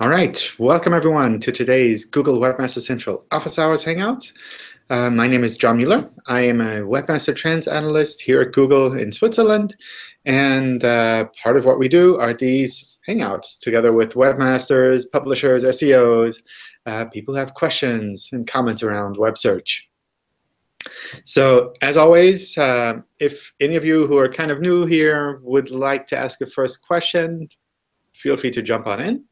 All right, welcome everyone to today's Google Webmaster Central Office Hours Hangouts. My name is John Mueller. I am a Webmaster Trends Analyst here at Google in Switzerland. And part of what we do are these Hangouts together with webmasters, publishers, SEOs, people who have questions and comments around web search. So as always, if any of you who are kind of new here would like to ask a first question, feel free to jump on in.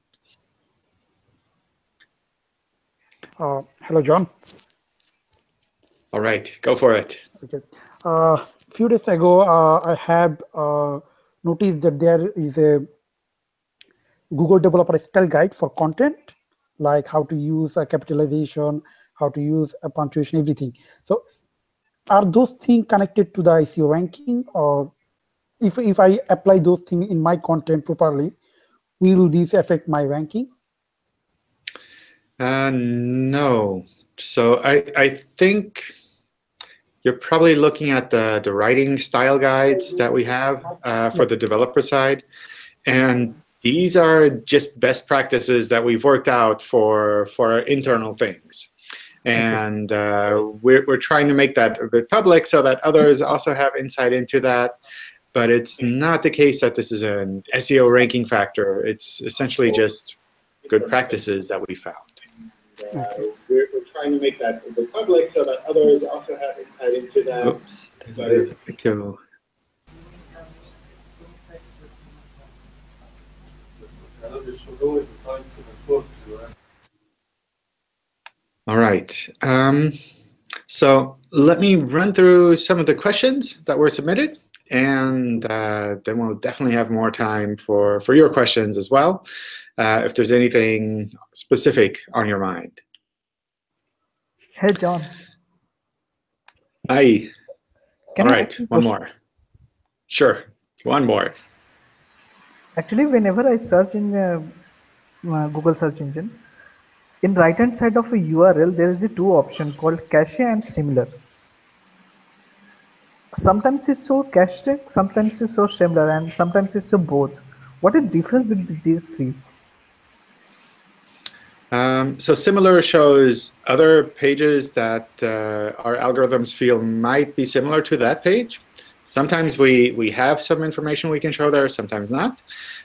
Hello, John. All right, go for it. Okay. Few days ago, I have noticed that there is a Google Developer Style Guide for content, like how to use a capitalization, how to use a punctuation, everything. So are those things connected to the SEO ranking, or if I apply those things in my content properly, will this affect my ranking? No. So I think you're probably looking at the writing style guides that we have for the developer side. And these are just best practices that we've worked out for our internal things. And we're trying to make that a bit public so that others also have insight into that. But it's not the case that this is an SEO ranking factor. It's essentially just good practices that we found. We're trying to make that a bit public so that others also have insight into that. Oops, there we go. All right. So let me run through some of the questions that were submitted, and then we'll definitely have more time for your questions as well, if there's anything specific on your mind. Hey, John. Hi. All right, one more. Sure, one more. Actually, whenever I search in Google search engine, in right-hand side of a URL, there is a two option called cache and similar. Sometimes it's so cached, sometimes it's so similar, and sometimes it's so both. What is the difference between these three? So similar shows other pages that our algorithms feel might be similar to that page. Sometimes we have some information we can show there, sometimes not.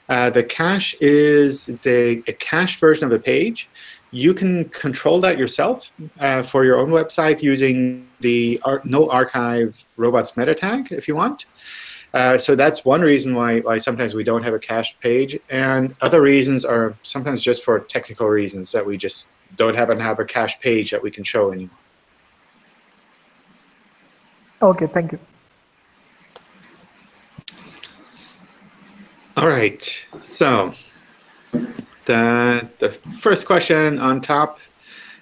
The cache is a cached version of the page. You can control that yourself for your own website using the no archive robots meta tag if you want. So that's one reason why sometimes we don't have a cached page. And other reasons are sometimes just for technical reasons that we just don't happen to have a cached page that we can show anymore. OK, thank you. All right. So the first question on top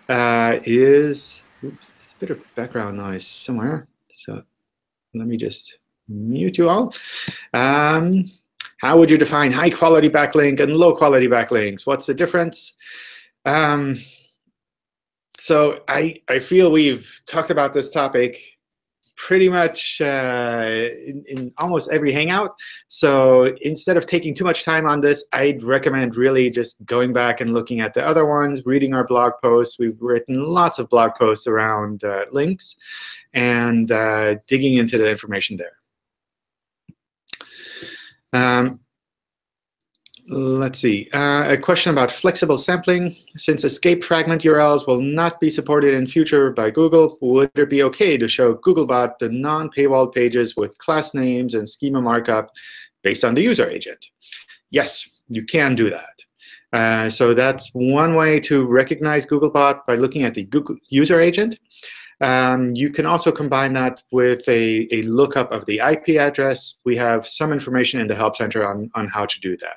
is, oops, there's a bit of background noise somewhere. So let me just mute you all. How would you define high quality backlink and low quality backlinks? What's the difference? So I feel we've talked about this topic pretty much in almost every Hangout. So instead of taking too much time on this, I'd recommend really just going back and looking at the other ones, reading our blog posts. We've written lots of blog posts around links and digging into the information there. Let's see, a question about flexible sampling. Since escape fragment URLs will not be supported in future by Google, would it be OK to show Googlebot the non-paywall pages with class names and schema markup based on the user agent? Yes, you can do that. So that's one way to recognize Googlebot by looking at the Google user agent. You can also combine that with a lookup of the IP address. We have some information in the Help Center on how to do that.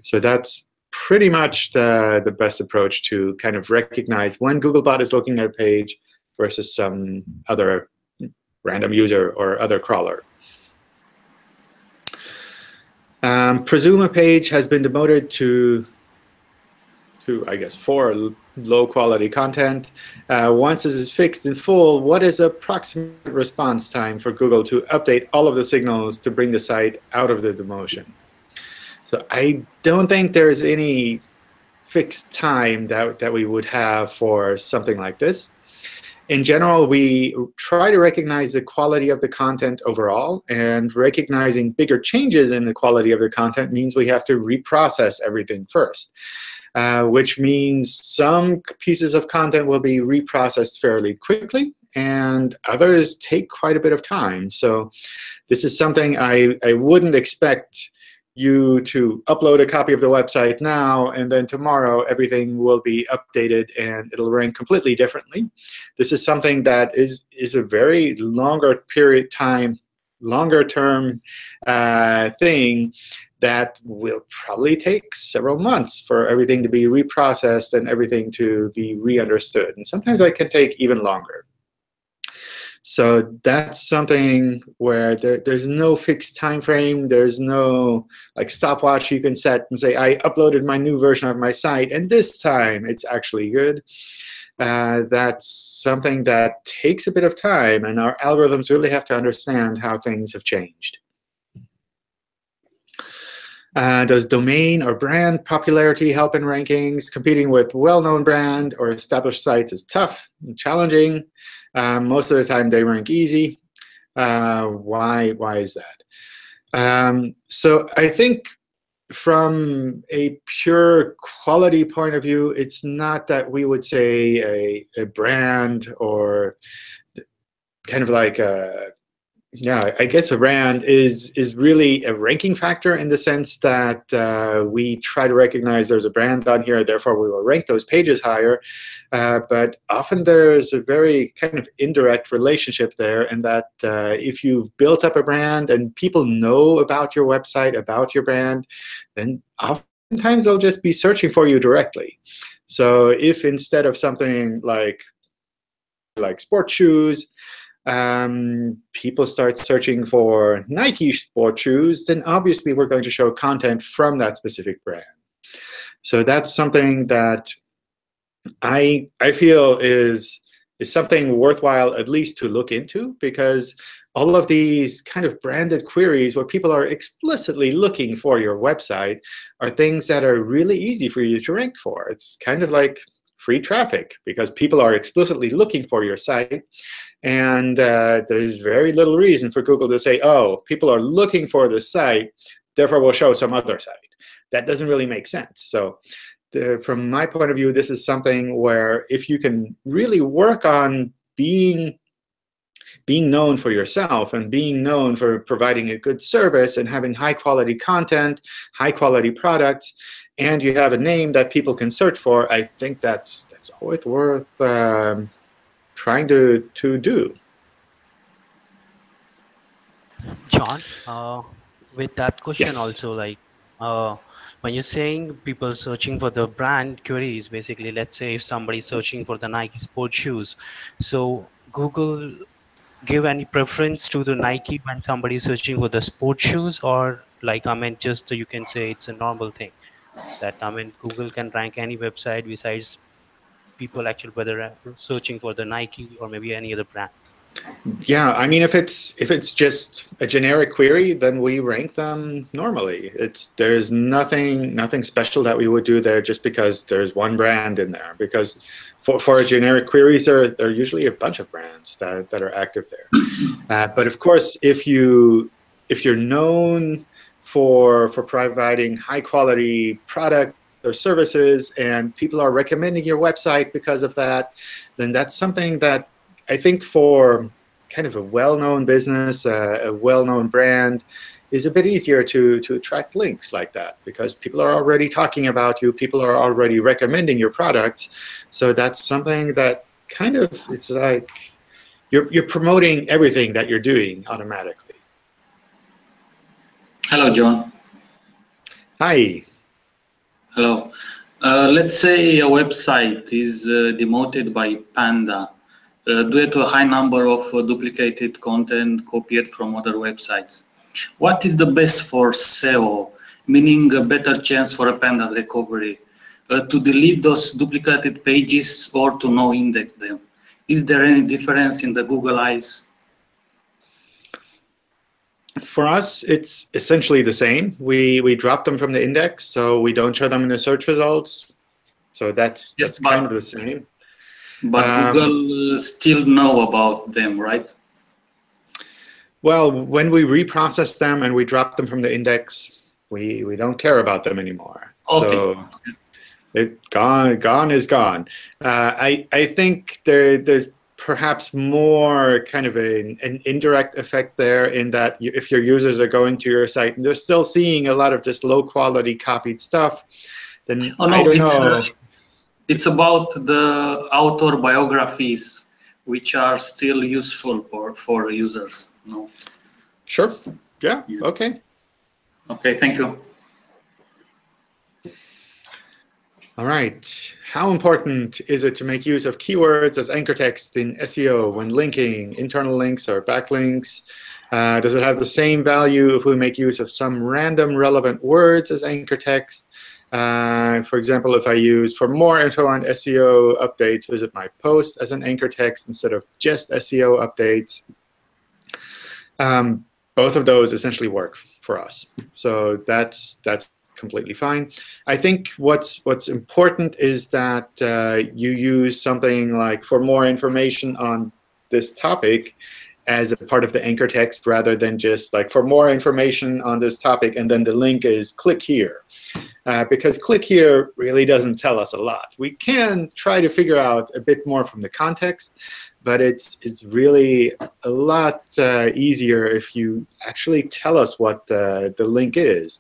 So that's pretty much the best approach to kind of recognize when Googlebot is looking at a page versus some other random user or other crawler. Presume a page has been demoted to I guess, for low-quality content. Once this is fixed in full, what is the approximate response time for Google to update all of the signals to bring the site out of the demotion? So I don't think there's any fixed time that we would have for something like this. In general, we try to recognize the quality of the content overall, and recognizing bigger changes in the quality of the content means we have to reprocess everything first, which means some pieces of content will be reprocessed fairly quickly, and others take quite a bit of time. So this is something I wouldn't expect you to upload a copy of the website now, and then tomorrow everything will be updated and it'll rank completely differently. This is something that is a very longer term thing that will probably take several months for everything to be reprocessed and everything to be re-understood. And sometimes that can take even longer. So that's something where there's no fixed time frame. There's no like stopwatch you can set and say, I uploaded my new version of my site, and this time it's actually good. That's something that takes a bit of time, and our algorithms really have to understand how things have changed. Does domain or brand popularity help in rankings? Competing with well-known brand or established sites is tough and challenging. Most of the time they rank easy. Why is that? So I think from a pure quality point of view, it's not that we would say a brand or kind of like a, yeah, I guess a brand is really a ranking factor in the sense that we try to recognize there's a brand on here, therefore we will rank those pages higher. But often there's a very kind of indirect relationship there, in that if you've built up a brand and people know about your website, about your brand, then oftentimes they'll just be searching for you directly. So if instead of something like sports shoes, people start searching for Nike sports shoes, then obviously we're going to show content from that specific brand. So that's something that I feel is something worthwhile at least to look into, because all of these kind of branded queries where people are explicitly looking for your website are things that are really easy for you to rank for. It's kind of like free traffic, because people are explicitly looking for your site. And there's very little reason for Google to say, oh, people are looking for this site, therefore we'll show some other site. That doesn't really make sense. So from my point of view, this is something where if you can really work on being known for yourself and being known for providing a good service and having high-quality content, high-quality products, and you have a name that people can search for, I think that's always worth trying to do. John, with that question Yes. also, like when you're saying people searching for the brand queries, basically, let's say if somebody's searching for the Nike sports shoes, so Google give any preference to the Nike when somebody's searching for the sports shoes, or like, I mean, just you can say it's a normal thing that, I mean, Google can rank any website besides people actually whether searching for the Nike or maybe any other brand. Yeah, I mean, if it's just a generic query, then we rank them normally. There's nothing special that we would do there just because there's one brand in there. Because for a generic queries, there are usually a bunch of brands that are active there. But of course, if you're known for providing high quality product or services, and people are recommending your website because of that, then that's something that I think for kind of a well-known business, a well-known brand, is a bit easier to attract links like that, because people are already talking about you, people are already recommending your products. So that's something that kind of, it's like you're promoting everything that you're doing automatically. Hello, John. Hi. Hello. Let's say a website is demoted by Panda due to a high number of duplicated content copied from other websites. What is the best for SEO, meaning a better chance for a Panda recovery? To delete those duplicated pages or to no index them? Is there any difference in the Google eyes? For us, it's essentially the same. We drop them from the index, so we don't show them in the search results So that's kind of the same. But Google still know about them, right? Well, when we reprocess them and we drop them from the index, we don't care about them anymore. Okay. So gone is gone. I think there's perhaps more kind of an indirect effect there, in that if your users are going to your site and they're still seeing a lot of this low quality copied stuff, then I don't know. It's about the author biographies, which are still useful for users. No. Sure. Yeah. Yes. Okay. Okay. Thank you. All right. How important is it to make use of keywords as anchor text in SEO when linking internal links or backlinks? Does it have the same value if we make use of some random relevant words as anchor text? For example, if I use "for more info on SEO updates, visit my post" as an anchor text instead of just SEO updates. Both of those essentially work for us. So that's completely fine. I think what's important is that you use something like "for more information on this topic" as a part of the anchor text, rather than just like "for more information on this topic" and then the link is "click here." Because "click here" really doesn't tell us a lot. We can try to figure out a bit more from the context, but it's really a lot easier if you actually tell us what the link is.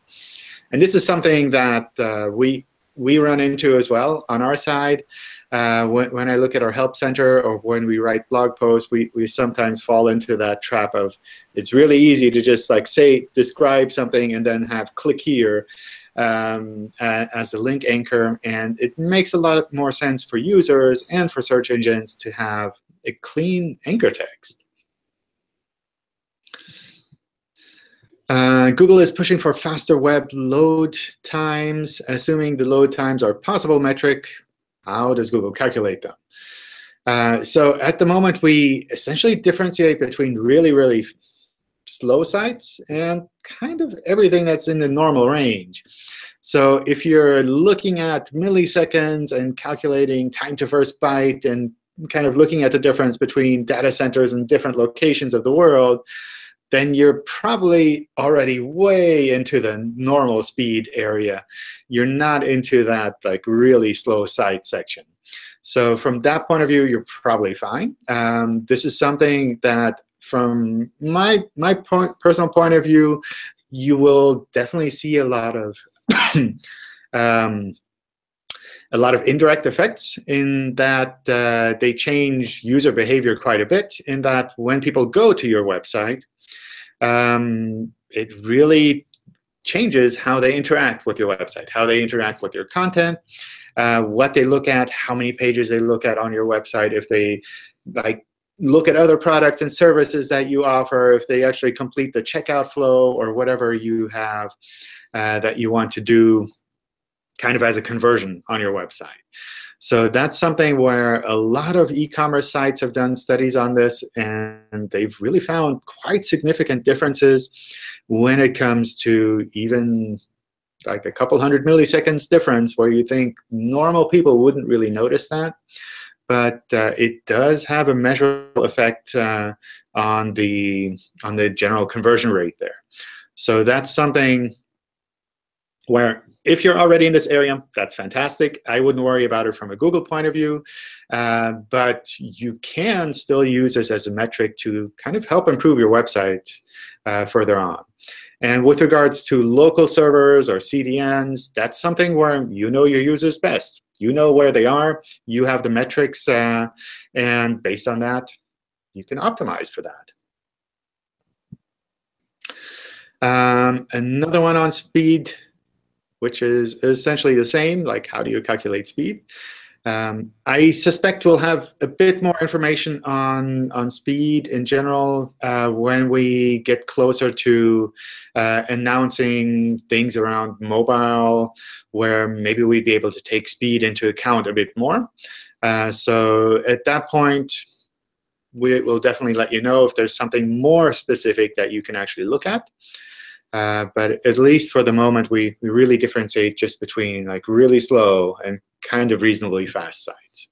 And this is something that we run into as well on our side. When I look at our help center or when we write blog posts, we sometimes fall into that trap of it's really easy to just like describe something and then have "click here" as a link anchor. And it makes a lot more sense for users and for search engines to have a clean anchor text. Google is pushing for faster web load times. Assuming the load times are a possible metric, how does Google calculate them? So at the moment, we essentially differentiate between really, really slow sites and kind of everything that's in the normal range. So if you're looking at milliseconds and calculating time to first byte and kind of looking at the difference between data centers in different locations of the world, then you're probably already way into the normal speed area. You're not into that like really slow site section. So from that point of view, you're probably fine. This is something that, from my personal point of view, you will definitely see a lot of indirect effects, in that they change user behavior quite a bit, in that when people go to your website, it really changes how they interact with your website, how they interact with your content, what they look at, how many pages they look at on your website, if they look at other products and services that you offer, if they actually complete the checkout flow or whatever you have that you want to do kind of as a conversion on your website. So that's something where a lot of e-commerce sites have done studies on this, and they've really found quite significant differences when it comes to even like a couple hundred milliseconds difference, where you think normal people wouldn't really notice that. But it does have a measurable effect on the general conversion rate there. So that's something where, if you're already in this area, that's fantastic. I wouldn't worry about it from a Google point of view. But you can still use this as a metric to kind of help improve your website further on. And with regards to local servers or CDNs, that's something where you know your users best. You know where they are. You have the metrics. And based on that, you can optimize for that. Another one on speed, which is essentially the same, like how do you calculate speed? I suspect we'll have a bit more information on speed in general when we get closer to announcing things around mobile, where maybe we'd be able to take speed into account a bit more. So at that point, we will definitely let you know if there's something more specific that you can actually look at. But at least for the moment, we really differentiate just between like really slow and kind of reasonably fast sites.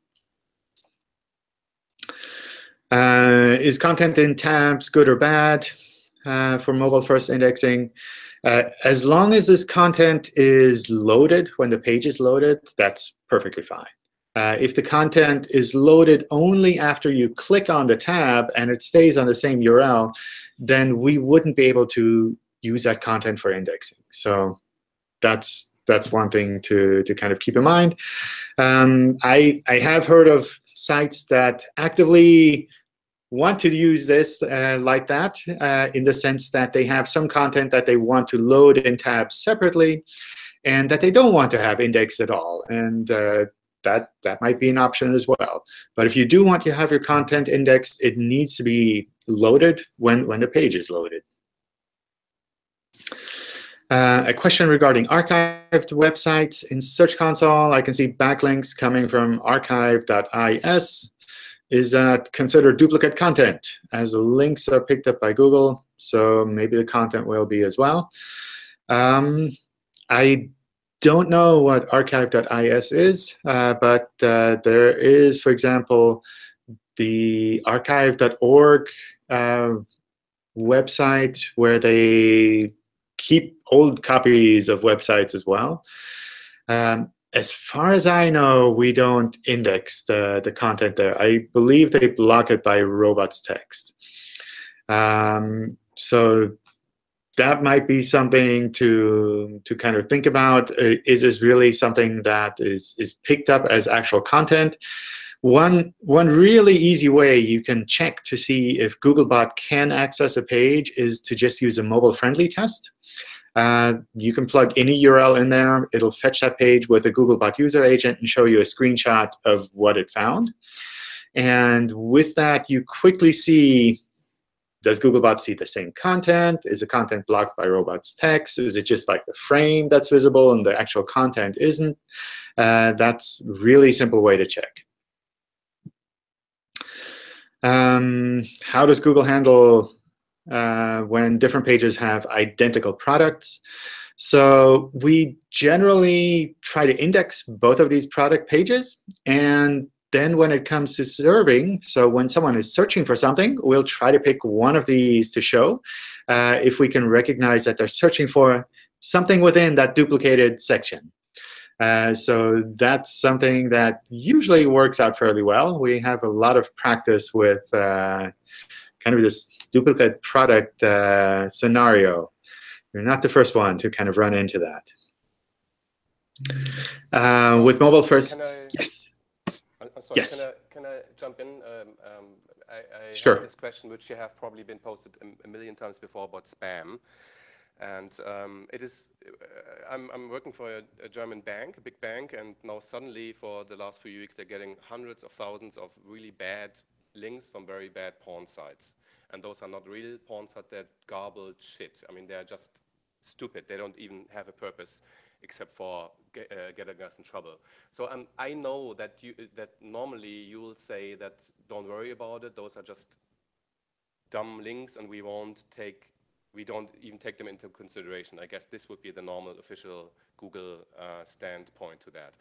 Is content in tabs good or bad for mobile-first indexing? As long as this content is loaded when the page is loaded, that's perfectly fine. If the content is loaded only after you click on the tab and it stays on the same URL, then we wouldn't be able to use that content for indexing. So that's one thing to kind of keep in mind. I have heard of sites that actively want to use this like that, in the sense that they have some content that they want to load in tabs separately, and that they don't want to have indexed at all. And that might be an option as well. But if you do want to have your content indexed, it needs to be loaded when the page is loaded. A question regarding archived websites. In Search Console, I can see backlinks coming from archive.is. Is that considered duplicate content, as the links are picked up by Google? So maybe the content will be as well. I don't know what archive.is is, but there is, for example, the archive.org website where they keep old copies of websites as well. As far as I know, we don't index the content there. I believe they block it by robots text. So that might be something to kind of think about. Is this really something that is picked up as actual content? One really easy way you can check to see if Googlebot can access a page is to just use a mobile-friendly test. You can plug any URL in there. It'll fetch that page with a Googlebot user agent and show you a screenshot of what it found. And with that, you quickly see, does Googlebot see the same content? Is the content blocked by robots text? Is it just like the frame that's visible and the actual content isn't? That's a really simple way to check. How does Google handle when different pages have identical products? So we generally try to index both of these product pages. And then when it comes to serving, so when someone is searching for something, we'll try to pick one of these to show if we can recognize that they're searching for something within that duplicated section. So that's something that usually works out fairly well. We have a lot of practice with kind of this duplicate product scenario. You're not the first one to kind of run into that. With mobile first, yes. I'm sorry, yes. Can I jump in? I Sure. have this question, which you have probably been posted a million times before, about spam. And it is, I'm working for a German bank, a big bank, and now suddenly for the last few weeks, they're getting hundreds of thousands of really bad links from very bad porn sites. And those are not real porn sites, they're garbled shit. I mean, they're just stupid. They don't even have a purpose except for getting us in trouble. So I know that normally you will say that don't worry about it, those are just dumb links and we don't even take them into consideration. I guess this would be the normal official Google standpoint to that.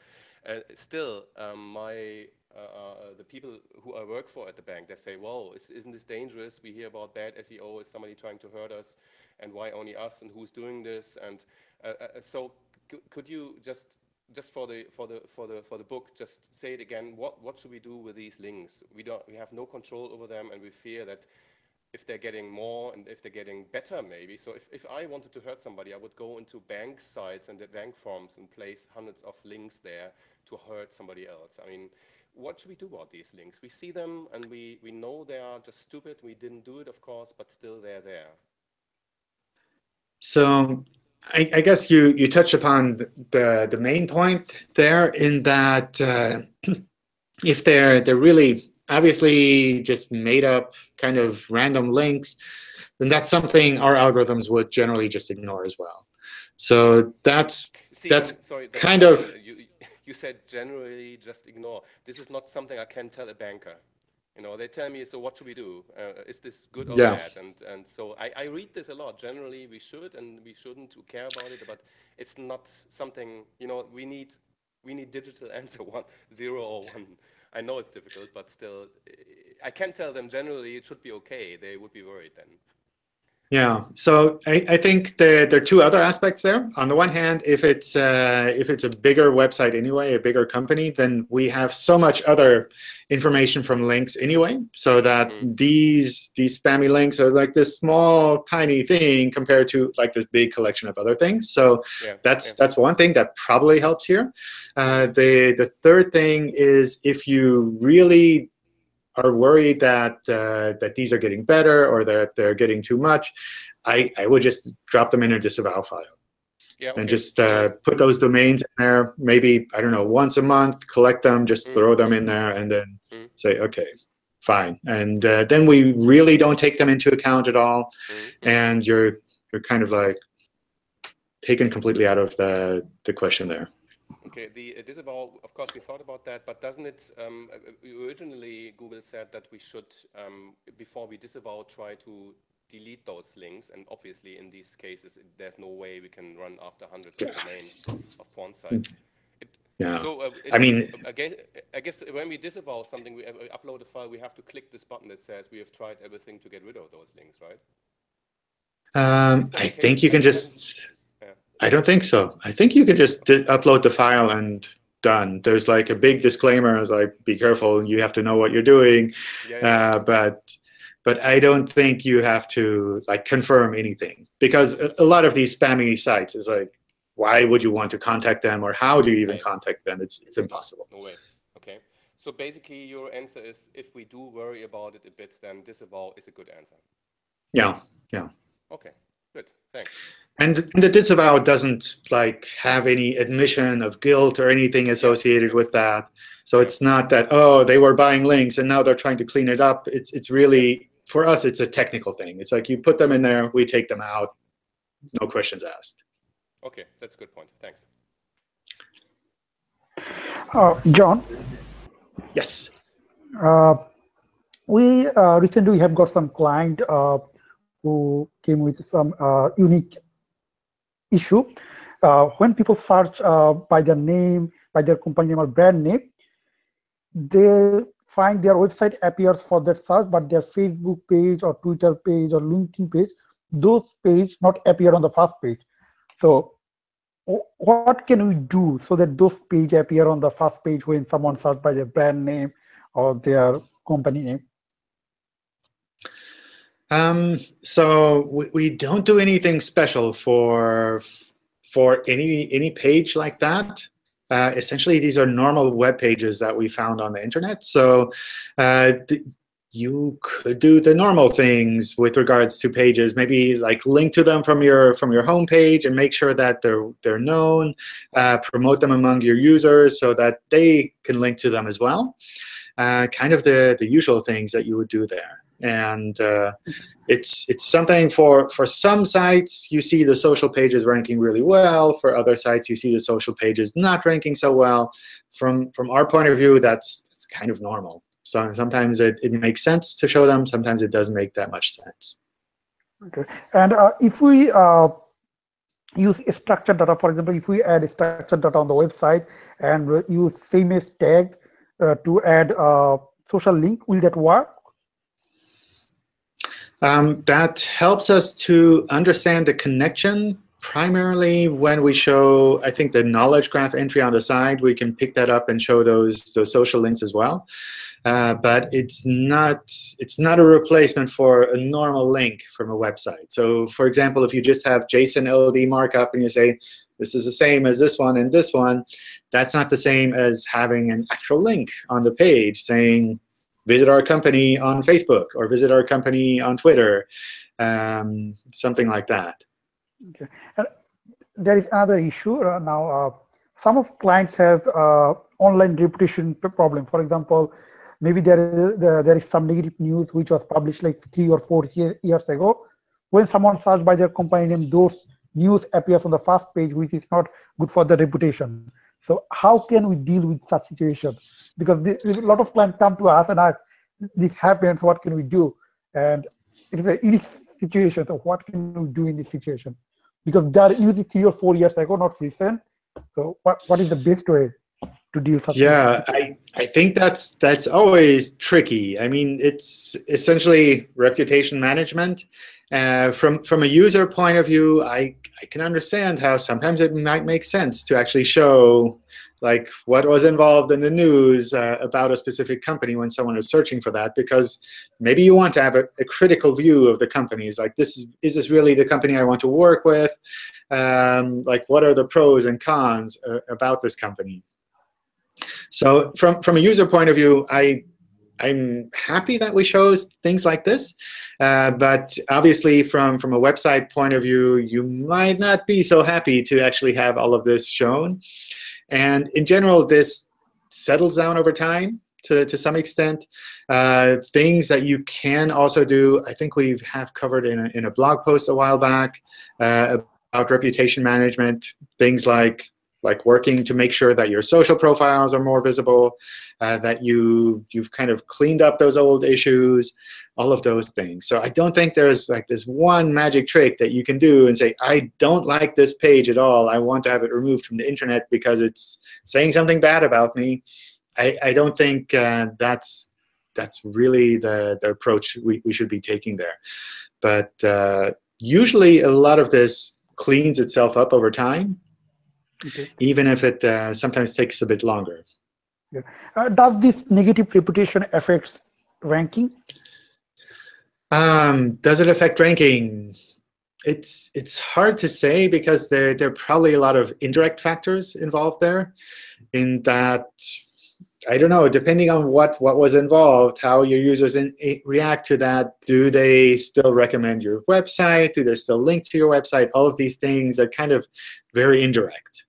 Still, the people who I work for at the bank, they say, whoa, isn't this dangerous? We hear about bad SEO, is somebody trying to hurt us, and why only us, and who's doing this? And so could you just for the book, just say it again, what should we do with these links? We have no control over them, and we fear that if they're getting more and if they're getting better, maybe. So if I wanted to hurt somebody, I would go into bank sites and the bank forms and place hundreds of links there to hurt somebody else. I mean, what should we do about these links? We see them and we know they are just stupid. We didn't do it, of course, but still they're there. So I guess you touched upon the main point there, in that if they're really obviously just made up kind of random links, then that's something our algorithms would generally just ignore as well. So that's kind of... You said generally just ignore. This is not something I can tell a banker. You know, they tell me, so what should we do? Is this good or Yeah. bad? And so I read this a lot. Generally, we should and we shouldn't care about it, but it's not something, you know, we need digital answer 0 or 1. I know it's difficult, but still, I can tell them generally it should be okay. They would be worried then. Yeah, so I think there are two other aspects there. On the one hand, if it's a bigger website anyway, a bigger company, then we have so much other information from links anyway, so that these spammy links are like this small, tiny thing compared to like this big collection of other things. So that's one thing that probably helps here. The third thing is if you really are worried that that these are getting better or that they're getting too much, I would just drop them in a disavow file. Yeah, okay. And just put those domains in there, maybe, I don't know, once a month, collect them, just throw them in there, and then say, OK, fine. And then we really don't take them into account at all, and you're kind of like taken completely out of the question there. Okay, the disavow, of course, we thought about that, but doesn't it, originally Google said that we should, before we disavow, try to delete those links, and obviously in these cases, there's no way we can run after hundreds of domains of porn sites. So, I mean, I guess when we disavow something, we upload a file, we have to click this button that says we have tried everything to get rid of those links, right? I think you can just... I don't think so. I think you can just upload the file and done. There's like a big disclaimer, like be careful, you have to know what you're doing. But I don't think you have to like confirm anything, because a lot of these spammy sites is like, why would you want to contact them, or how do you even contact them? It's impossible. No way. Okay. So basically, your answer is, if we do worry about it a bit, then disavow is a good answer. Yeah. Yeah. Okay. Good. Thanks. And the disavow doesn't like have any admission of guilt or anything associated with that. So it's not that, oh, they were buying links and now they're trying to clean it up. It's really, for us, it's a technical thing. It's like you put them in there, we take them out, no questions asked. Okay, that's a good point. Thanks. John? Yes. We recently have got some client who came with some unique issue. When people search by their name, by their company name or brand name, they find their website appears for that search, but their Facebook page or Twitter page or LinkedIn page, those pages not appear on the first page. So what can we do so that those pages appear on the first page when someone searches by their brand name or their company name? So we don't do anything special for any page like that. Essentially, these are normal web pages that we found on the internet. So you could do the normal things with regards to pages. Maybe like link to them from your home page and make sure that they're known. Promote them among your users so that they can link to them as well. Kind of the usual things that you would do there. And it's something for some sites, you see the social pages ranking really well. For other sites, you see the social pages not ranking so well. From our point of view, that's kind of normal. So sometimes it makes sense to show them. Sometimes it doesn't make that much sense. Okay. And if we use structured data, for example, if we add structured data on the website and use same as tag to add social link, will that work? That helps us to understand the connection. Primarily when we show, I think, the knowledge graph entry on the side, we can pick that up and show those social links as well. But it's not a replacement for a normal link from a website. So for example, if you just have JSON LD markup and you say, this is the same as this one and this one, that's not the same as having an actual link on the page saying, visit our company on Facebook or visit our company on Twitter, something like that. Okay. There is another issue now. Some of clients have online reputation problem. For example, maybe there is some negative news which was published like 3 or 4 years ago. When someone searches by their company name, those news appears on the first page, which is not good for the reputation. So how can we deal with such situation? Because a lot of clients come to us and ask, this happens, what can we do? And it's a unique situation. So what can we do in this situation? Because they are using 3 or 4 years ago, not recent. So what is the best way to deal with? Yeah, I think that's always tricky. I mean, it's essentially reputation management. From a user point of view, I can understand how sometimes it might make sense to actually show like what was involved in the news about a specific company when someone is searching for that, because maybe you want to have a critical view of the companies. Like, is this really the company I want to work with? Like, what are the pros and cons about this company? So from a user point of view, I'm happy that we show things like this. But obviously, from a website point of view, you might not be so happy to actually have all of this shown. And in general, this settles down over time to some extent. Things that you can also do, I think we have covered in a blog post a while back about reputation management, things like working to make sure that your social profiles are more visible, that you've kind of cleaned up those old issues, all of those things. So I don't think there's like this one magic trick that you can do and say, I don't like this page at all. I want to have it removed from the internet because it's saying something bad about me. I don't think that's really the approach we should be taking there. But usually a lot of this cleans itself up over time. Okay. Even if it sometimes takes a bit longer. Yeah. Does this negative reputation affect ranking? Does it affect ranking? It's hard to say because there are probably a lot of indirect factors involved there. In that, I don't know, depending on what was involved, how your users react to that, do they still recommend your website? Do they still link to your website? All of these things are kind of very indirect.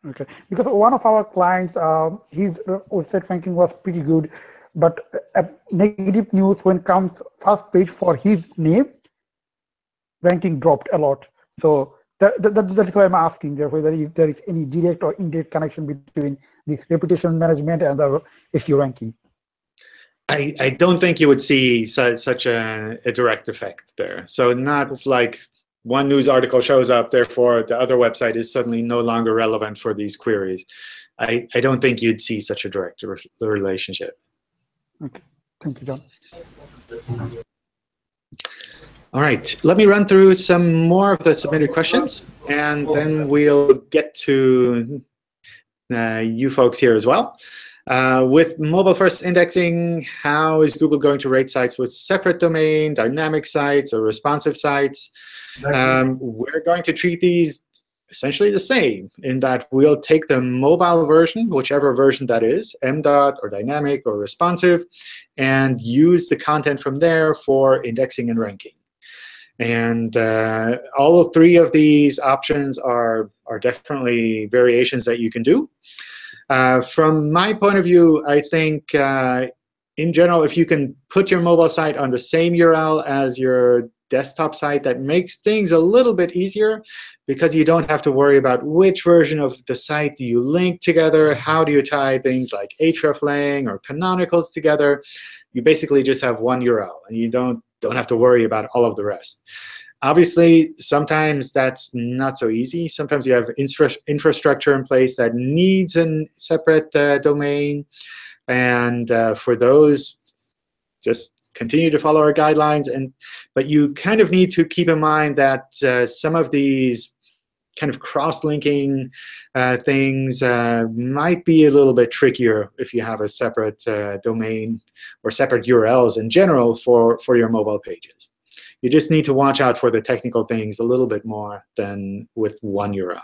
Okay, because one of our clients, his website ranking was pretty good, but negative news when comes first page for his name, ranking dropped a lot. So that's why I'm asking there whether if there is any direct or indirect connection between this reputation management and the SEO ranking. I don't think you would see such a direct effect there. So not like one news article shows up, therefore the other website is suddenly no longer relevant for these queries. I don't think you'd see such a direct relationship. Okay, thank you, John. All right, let me run through some more of the submitted questions, and then we'll get to you folks here as well. With mobile-first indexing, how is Google going to rate sites with separate domain, dynamic sites, or responsive sites? We're going to treat these essentially the same in that we'll take the mobile version, whichever version that is, MDOT or dynamic or responsive, and use the content from there for indexing and ranking. And all three of these options are definitely variations that you can do. From my point of view, I think in general, if you can put your mobile site on the same URL as your desktop site, that makes things a little bit easier because you don't have to worry about which version of the site do you link together, how do you tie things like hreflang or canonicals together. You basically just have one URL, and you don't have to worry about all of the rest. Obviously, sometimes that's not so easy. Sometimes you have infrastructure in place that needs a separate domain. And for those, just continue to follow our guidelines. But you kind of need to keep in mind that some of these kind of cross-linking things might be a little bit trickier if you have a separate domain or separate URLs in general for your mobile pages. You just need to watch out for the technical things a little bit more than with one URL.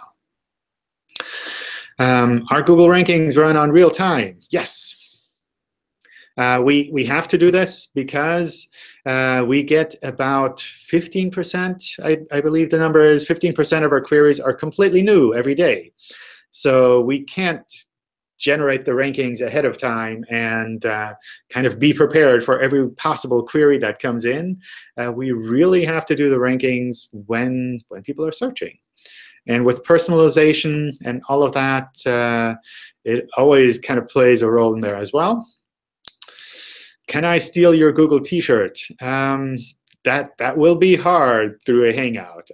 Are Google rankings run on real time? Yes. We have to do this because we get about 15%, I believe the number is 15% of our queries are completely new every day. So we can't generate the rankings ahead of time and kind of be prepared for every possible query that comes in. We really have to do the rankings when people are searching. And with personalization and all of that, it always kind of plays a role in there as well. can I steal your Google T-shirt? That will be hard through a Hangout.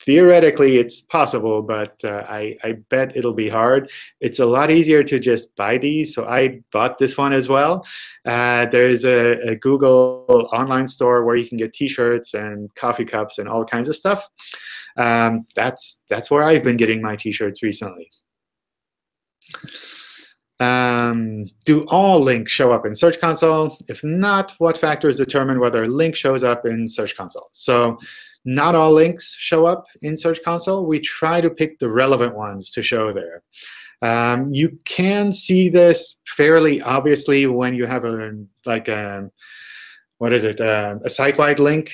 Theoretically, it's possible, but I bet it'll be hard. It's a lot easier to just buy these, so I bought this one as well. There's a Google online store where you can get T-shirts and coffee cups and all kinds of stuff. That's where I've been getting my T-shirts recently. Do all links show up in Search Console? If not, what factors determine whether a link shows up in Search Console? So not all links show up in Search Console. We try to pick the relevant ones to show there. You can see this fairly obviously when you have a site-wide link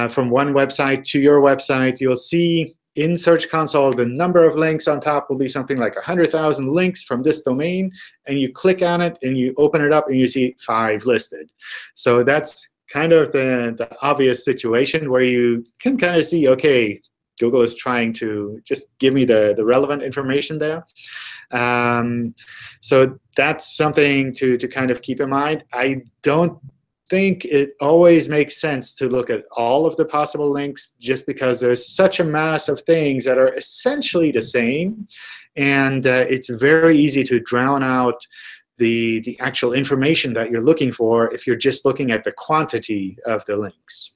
from one website to your website. You'll see in Search Console the number of links on top will be something like 100,000 links from this domain, and you click on it and you open it up and you see 5 listed. So that's kind of the obvious situation where you can kind of see, OK, Google is trying to just give me the relevant information there. So that's something to kind of keep in mind. I don't think it always makes sense to look at all of the possible links just because there's such a mass of things that are essentially the same. And it's very easy to drown out the actual information that you're looking for if you're just looking at the quantity of the links.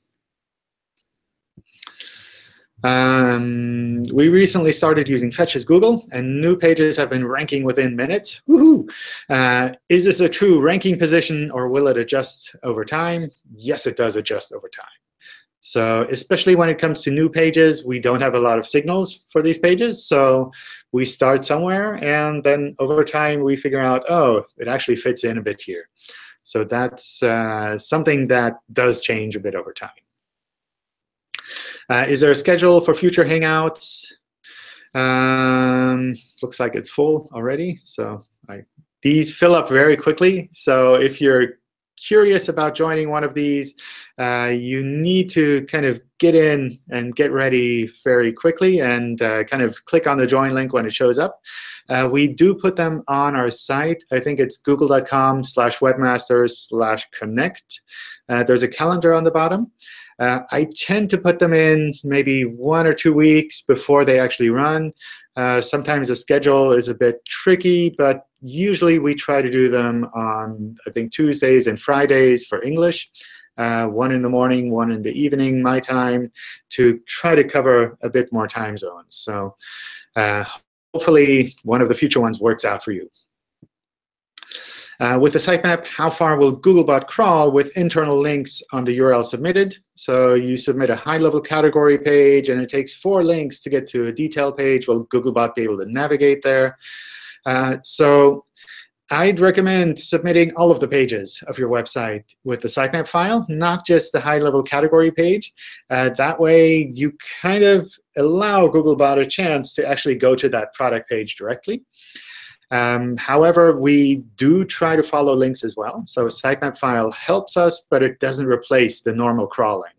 We recently started using Fetch as Google, and new pages have been ranking within minutes. Woohoo! Is this a true ranking position, or will it adjust over time? Yes, it does adjust over time. So especially when it comes to new pages, we don't have a lot of signals for these pages. So we start somewhere, and then over time we figure out, oh, it actually fits in a bit here. So that's something that does change a bit over time. Is there a schedule for future Hangouts? Looks like it's full already. So these fill up very quickly. So if you're curious about joining one of these, you need to kind of get in and get ready very quickly and kind of click on the join link when it shows up. We do put them on our site. I think it's google.com/webmasters/connect. There's a calendar on the bottom. I tend to put them in maybe 1 or 2 weeks before they actually run. Sometimes the schedule is a bit tricky, but usually we try to do them on, I think, Tuesdays and Fridays for English, 1 in the morning, 1 in the evening, my time, to try to cover a bit more time zones. So hopefully one of the future ones works out for you. With the sitemap, how far will Googlebot crawl with internal links on the URL submitted? So you submit a high-level category page, and it takes 4 links to get to a detail page. Will Googlebot be able to navigate there? So I'd recommend submitting all of the pages of your website with the sitemap file, not just the high-level category page. That way, you kind of allow Googlebot a chance to actually go to that product page directly. However, we do try to follow links as well. So a sitemap file helps us, but it doesn't replace the normal crawling.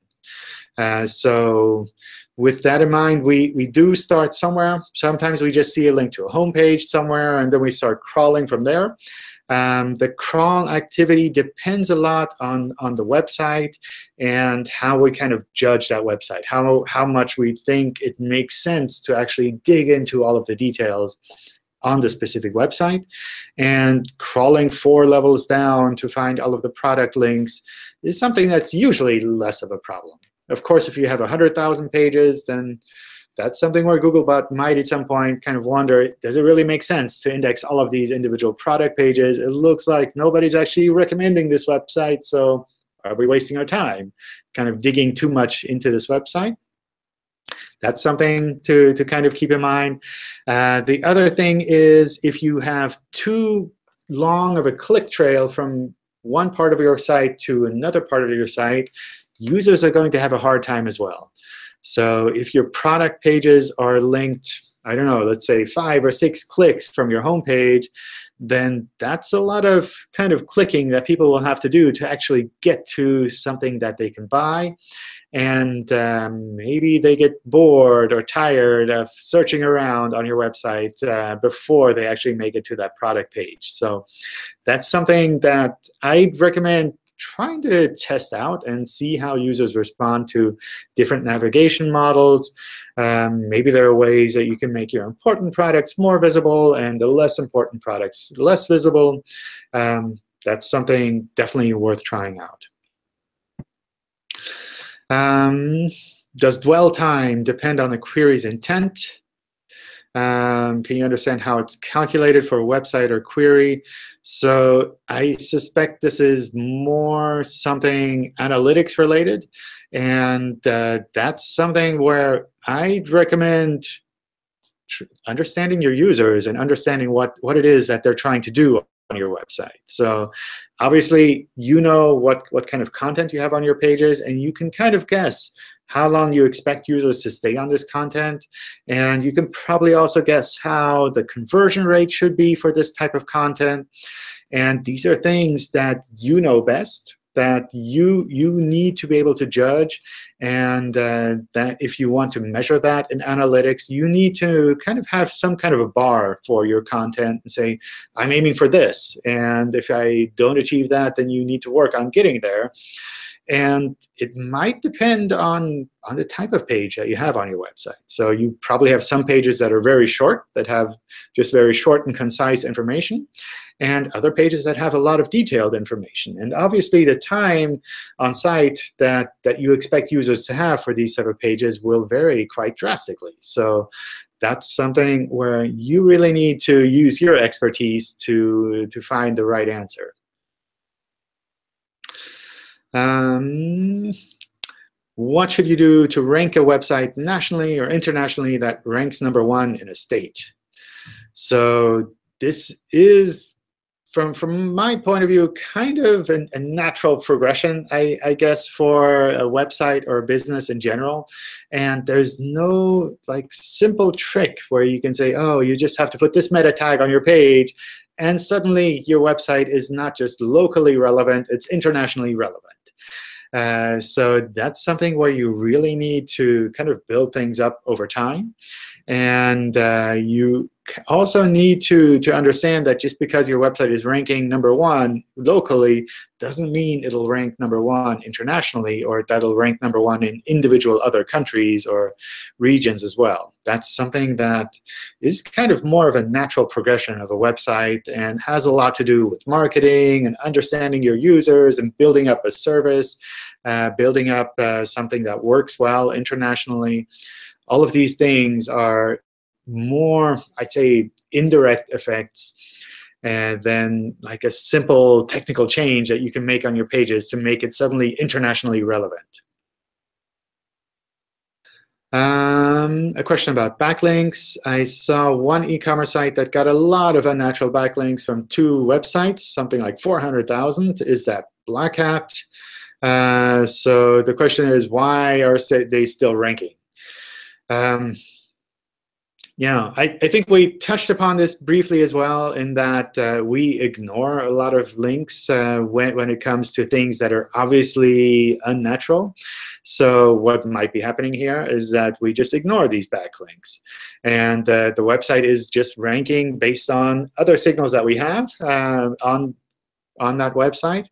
So with that in mind, we do start somewhere. Sometimes we just see a link to a home page somewhere, and then we start crawling from there. The crawl activity depends a lot on the website and how we kind of judge that website, how much we think it makes sense to actually dig into all of the details on the specific website. And crawling 4 levels down to find all of the product links is something that's usually less of a problem. Of course, if you have 100,000 pages, then that's something where Googlebot might at some point kind of wonder, does it really make sense to index all of these individual product pages? It looks like nobody's actually recommending this website, so are we wasting our time kind of digging too much into this website? That's something to kind of keep in mind. The other thing is if you have too long of a click trail from one part of your site to another part of your site, users are going to have a hard time as well. So if your product pages are linked I don't know, let's say 5 or 6 clicks from your home page, then that's a lot of kind of clicking that people will have to do to actually get to something that they can buy. And maybe they get bored or tired of searching around on your website before they actually make it to that product page. So that's something that I'd recommend trying to test out and see how users respond to different navigation models. Maybe there are ways that you can make your important products more visible and the less important products less visible. That's something definitely worth trying out. Does dwell time depend on the query's intent? Can you understand how it's calculated for a website or query? So I suspect this is more something analytics related. And that's something where I'd recommend understanding your users and understanding what it is that they're trying to do on your website. So obviously, you know what kind of content you have on your pages, and you can kind of guess how long you expect users to stay on this content. And you can probably also guess how the conversion rate should be for this type of content. And these are things that you know best, that you need to be able to judge. And that if you want to measure that in analytics, you need to kind of have some kind of a bar for your content and say, I'm aiming for this. And if I don't achieve that, then you need to work on getting there. And it might depend on the type of page that you have on your website. So you probably have some pages that are very short, that have just very short and concise information, and other pages that have a lot of detailed information. And obviously, the time on site that you expect users to have for these type of pages will vary quite drastically. So that's something where you really need to use your expertise to find the right answer. What should you do to rank a website nationally or internationally that ranks #1 in a state? So this is, from my point of view, kind of a natural progression, I guess, for a website or a business in general. And there's no simple trick where you can say, oh, you just have to put this meta tag on your page, and suddenly your website is not just locally relevant, it's internationally relevant. So that's something where you really need to kind of build things up over time. And you also need to understand that just because your website is ranking #1 locally doesn't mean it'll rank #1 internationally, or that'll rank #1 in individual other countries or regions as well. That's something that is kind of more of a natural progression of a website and has a lot to do with marketing and understanding your users and building up a service, building up something that works well internationally. All of these things are more, I'd say, indirect effects than like a simple technical change that you can make on your pages to make it suddenly internationally relevant. A question about backlinks. I saw one e-commerce site that got a lot of unnatural backlinks from 2 websites, something like 400,000. Is that Black Hat? So the question is, why are they still ranking? Yeah, I think we touched upon this briefly as well, in that we ignore a lot of links when it comes to things that are obviously unnatural. So what might be happening here is that we just ignore these backlinks. And the website is just ranking based on other signals that we have on that website.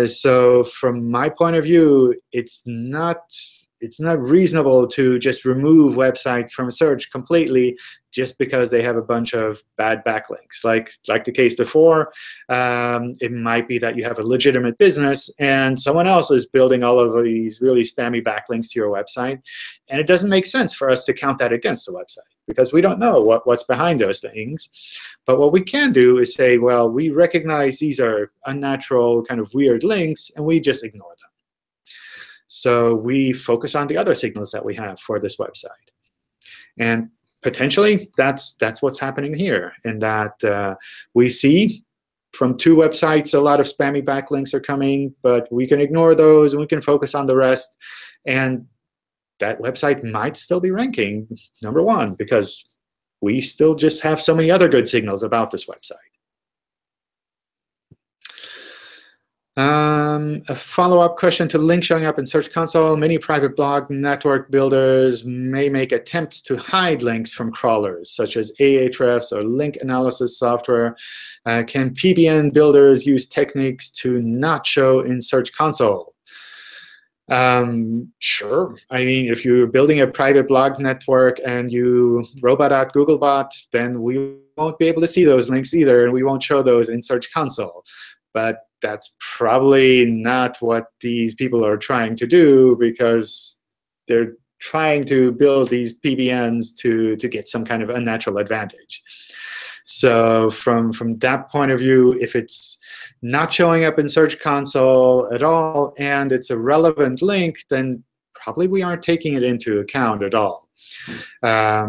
So from my point of view, it's not reasonable to just remove websites from search completely just because they have a bunch of bad backlinks. Like the case before, it might be that you have a legitimate business and someone else is building all of these really spammy backlinks to your website. And it doesn't make sense for us to count that against the website because we don't know what's behind those things. But what we can do is say, well, we recognize these are unnatural, kind of weird links, and we just ignore them. So we focus on the other signals that we have for this website. And potentially, that's what's happening here, in that we see from 2 websites a lot of spammy backlinks are coming, but we can ignore those, and we can focus on the rest. And that website might still be ranking #1 because we still just have so many other good signals about this website. A follow-up question to link showing up in Search Console. Many private blog network builders may make attempts to hide links from crawlers, such as Ahrefs or link analysis software. Can PBN builders use techniques to not show in Search Console? Sure. I mean, if you're building a private blog network and you robot out Googlebot, then we won't be able to see those links either, and we won't show those in Search Console. But that's probably not what these people are trying to do, because they're trying to build these PBNs to get some kind of unnatural advantage. So from that point of view, if it's not showing up in Search Console at all and it's a relevant link, then probably we aren't taking it into account at all. Yeah,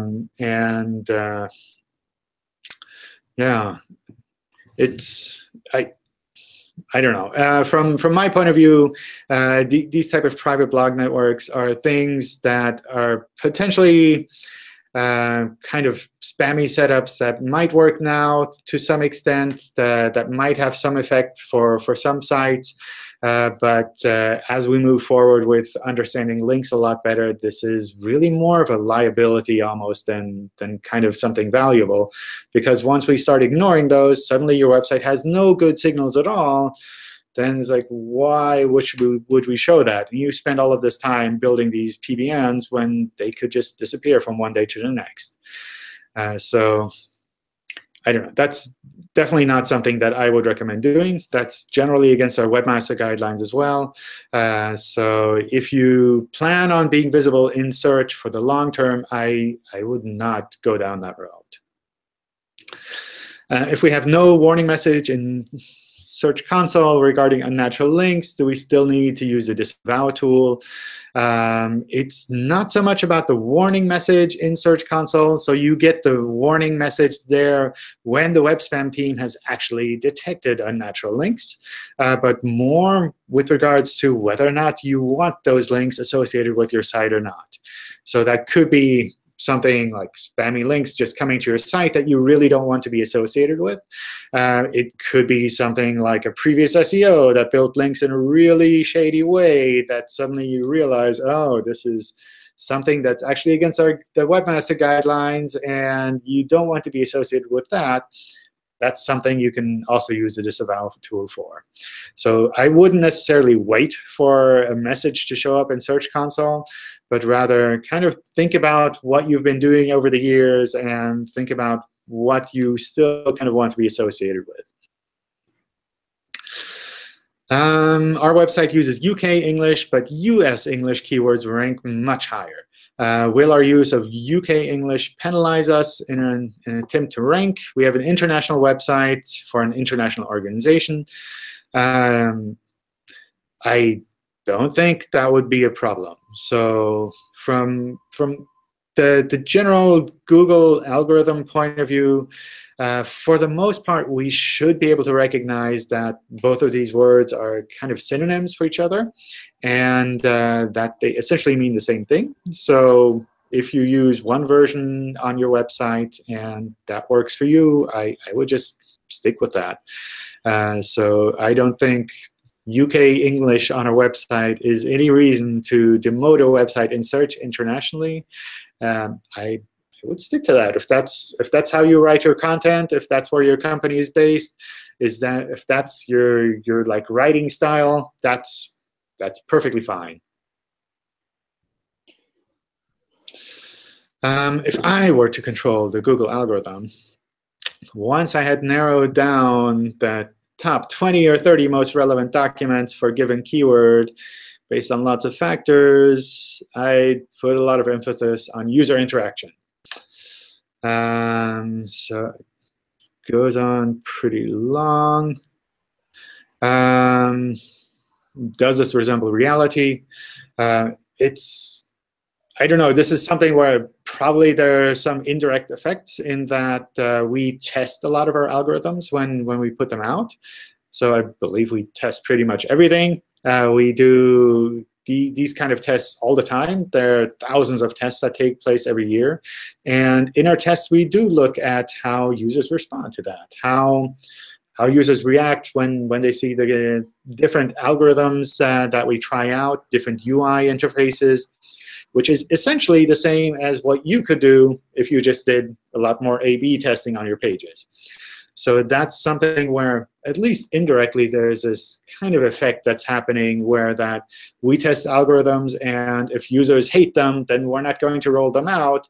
I don't know. From my point of view, these type of private blog networks are things that are potentially kind of spammy setups that might work now to some extent, that might have some effect for some sites. But as we move forward with understanding links a lot better, this is really more of a liability almost than kind of something valuable. Because once we start ignoring those, suddenly your website has no good signals at all. Then it's like, why would we show that? And you spend all of this time building these PBNs when they could just disappear from one day to the next. So I don't know. That's definitely not something that I would recommend doing. That's generally against our webmaster guidelines as well. So if you plan on being visible in search for the long term, I would not go down that route. If we have no warning message in Search Console regarding unnatural links, do we still need to use the Disavow tool? It's not so much about the warning message in Search Console. So you get the warning message there when the web spam team has actually detected unnatural links, but more with regards to whether or not you want those links associated with your site or not. So that could be something like spammy links just coming to your site that you really don't want to be associated with. It could be something like a previous SEO that built links in a really shady way that suddenly you realize, oh, this is something that's actually against the webmaster guidelines, and you don't want to be associated with that. That's something you can also use the Disavow tool for. So I wouldn't necessarily wait for a message to show up in Search Console, but rather kind of think about what you've been doing over the years and think about what you still kind of want to be associated with. Our website uses UK English, but US English keywords rank much higher. Will our use of UK English penalize us in an attempt to rank? We have an international website for an international organization. I don't think that would be a problem. So from the general Google algorithm point of view, for the most part, we should be able to recognize that both of these words are kind of synonyms for each other, and that they essentially mean the same thing. So if you use one version on your website and that works for you, I would just stick with that. So I don't think UK English on our website is any reason to demote a website in search internationally. I would stick to that. If that's how you write your content, if that's where your company is based, if that's your like writing style, that's perfectly fine. If I were to control the Google algorithm, once I had narrowed down the top 20 or 30 most relevant documents for a given keyword based on lots of factors, I'd put a lot of emphasis on user interaction. So it goes on pretty long. Does this resemble reality? I don't know. This is something where probably there are some indirect effects in that we test a lot of our algorithms when we put them out. So I believe we test pretty much everything. We do these kind of tests all the time. There are thousands of tests that take place every year. And in our tests, we do look at how users respond to that, how users react when they see the different algorithms that we try out, different UI interfaces, which is essentially the same as what you could do if you just did a lot more A/B testing on your pages. So that's something where, at least indirectly, there's this kind of effect that's happening where that we test algorithms, and if users hate them, then we're not going to roll them out.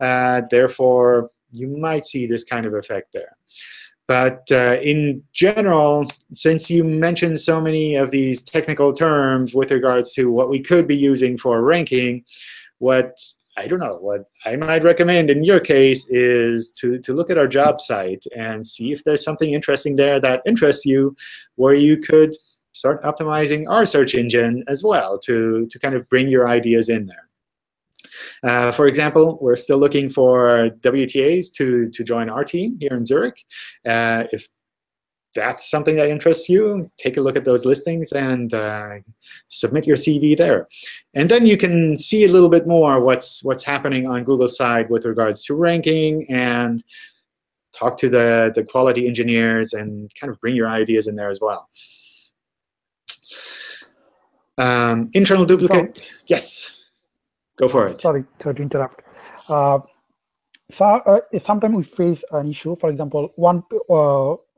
Therefore, you might see this kind of effect there. But in general, since you mentioned so many of these technical terms with regards to what we could be using for ranking, what I might recommend in your case is to look at our job site and see if there's something interesting there that interests you, where you could start optimizing our search engine as well to kind of bring your ideas in there. For example, we're still looking for WTAs to join our team here in Zurich. If that's something that interests you, take a look at those listings and submit your CV there. And then you can see a little bit more what's happening on Google's side with regards to ranking, and talk to the quality engineers and kind of bring your ideas in there as well. Internal duplicate, yes. Go for it. Sorry to interrupt. Sometimes we face an issue. For example,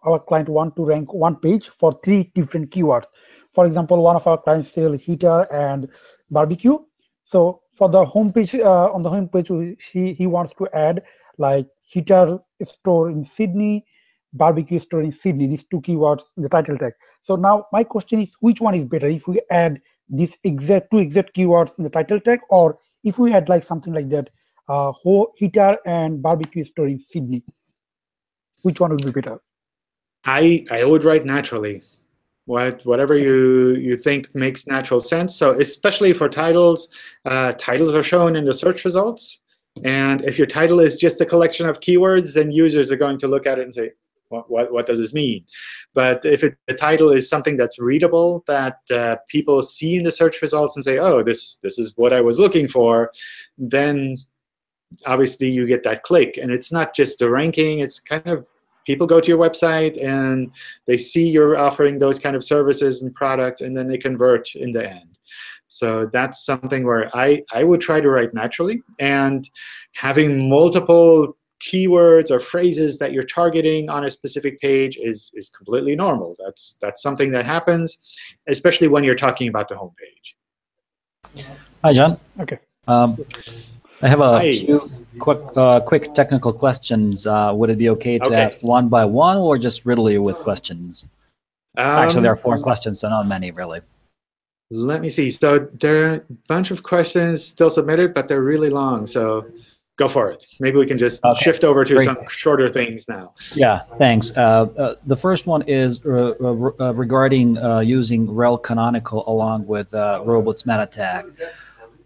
our client wants to rank one page for 3 different keywords. For example, one of our clients sells heater and barbecue. So for the homepage, on the homepage, he wants to add like heater store in Sydney, barbecue store in Sydney. These 2 keywords in the title tag. So now my question is, which one is better? If we add these 2 exact keywords in the title tag, or if we had like something like that, heater and barbecue store in Sydney, which one would be better? I would write naturally, whatever you think makes natural sense. So especially for titles, titles are shown in the search results. And if your title is just a collection of keywords, then users are going to look at it and say, what does this mean? But if the title is something that's readable, that people see in the search results and say, oh, this is what I was looking for, then obviously you get that click. And it's not just the ranking. It's kind of people go to your website and they see you're offering those kind of services and products, and then they convert in the end. So that's something where I would try to write naturally. And having multiple keywords or phrases that you're targeting on a specific page is completely normal. That's something that happens, especially when you're talking about the home page. Hi, John. Okay. I have a few quick technical questions. Would it be okay to ask one by one, or just riddle you with questions? Actually, there are 4 questions, so not many, really. Let me see. So there are a bunch of questions still submitted, but they're really long. So go for it. Maybe we can just shift over to some shorter things now. Yeah, thanks. The first one is regarding using rel canonical along with robots meta tag.